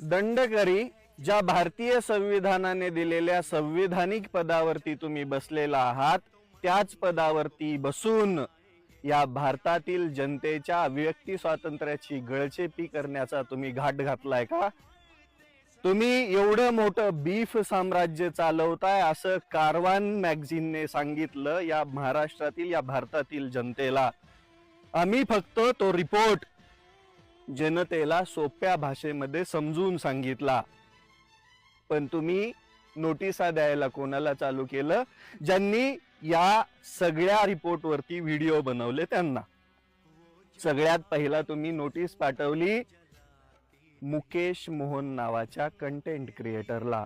दंडकरी ज्या भारतीय संविधानाने दिलेल्या संविधानिक पदावरती तुम्ही बसलेला आहात, त्याच पदावरती बसून या भारतातील जनतेच्या अभिव्यक्ती स्वातंत्र्याची गळचेपी करण्याचा तुम्ही घाट घातलाय का? तुम्ही एवढं मोठं बीफ साम्राज्य चालवताय असं कारवान मॅगझिनने सांगितलं या महाराष्ट्रातील, या भारतातील जनतेला. आम्ही फक्त तो रिपोर्ट जनतेला सोप्या भाषेमध्ये समजून सांगितला. पण तुम्ही नोटिसा द्यायला कोणाला चालू केलं? ज्यांनी या सगळ्या रिपोर्ट वरती व्हिडिओ बनवले त्यांना. सगळ्यात पहिला तुम्ही नोटीस पाठवली मुकेश मोहन नावाच्या कंटेंट क्रिएटरला.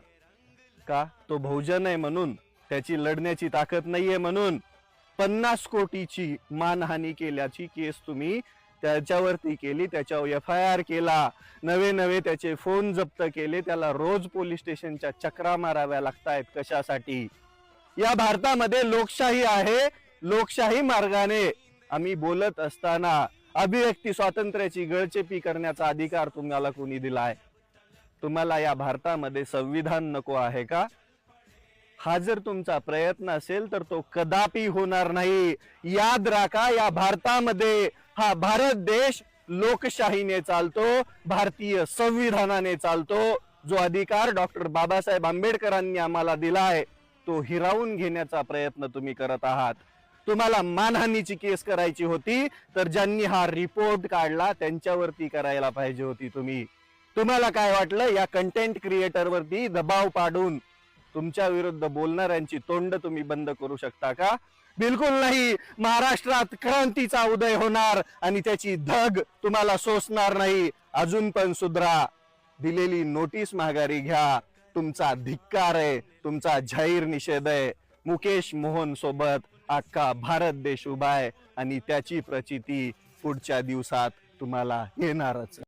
का? तो बहुजन आहे म्हणून, त्याची लढण्याची ताकद नाहीये म्हणून 50 कोटीची मानहानी केल्याची केस तुम्ही त्याच्यावरती केली, त्याच्यावर FIR केला, नवे त्याचे फोन जप्त केले, त्याला रोज पोलीस स्टेशनच्या चक्रा माराव्या लागतायत. कशासाठी? या भारतामध्ये लोकशाही आहे. लोकशाही मार्गाने आम्ही बोलत असताना अभिव्यक्ती स्वातंत्र्याची गळचेपी करण्याचा अधिकार तुम्हाला कोणी दिलाय? तुम्हाला या भारतामध्ये संविधान नको आहे का? हा जर तुमचा प्रयत्न असेल तर तो कदापि होणार नाही. याद राखा, या भारतामध्ये हा भारत देश लोकशाहीने चालतो, भारतीय संविधानाने चालतो. जो अधिकार डॉक्टर बाबासाहेब आंबेडकरांनी आम्हाला दिलाय तो हिरावून घेण्याचा प्रयत्न तुम्ही करत आहात. तुम्हाला मानहानीची केस करायची होती तर ज्यांनी हा रिपोर्ट काढला त्यांच्यावरती करायला पाहिजे होती तुम्ही. तुम्हाला काय वाटलं या कंटेंट क्रिएटर वरती दबाव पाडून तुमच्या विरुद्ध बोलणाऱ्यांची तोंड तुम्ही बंद करू शकता का? बिलकुल नाही. महाराष्ट्रात क्रांतीचा उदय होणार आणि त्याची धग तुम्हाला सोसणार नाही. अजून पण सुधरा. दिलेली नोटीस माघारी घ्या. तुमचा धिक्कार आहे, तुमचा जाहीर निषेध आहे. मुकेश मोहन सोबत अख्खा भारत देश उभा आहे आणि त्याची प्रचिती पुढच्या दिवसात तुम्हाला येणारच.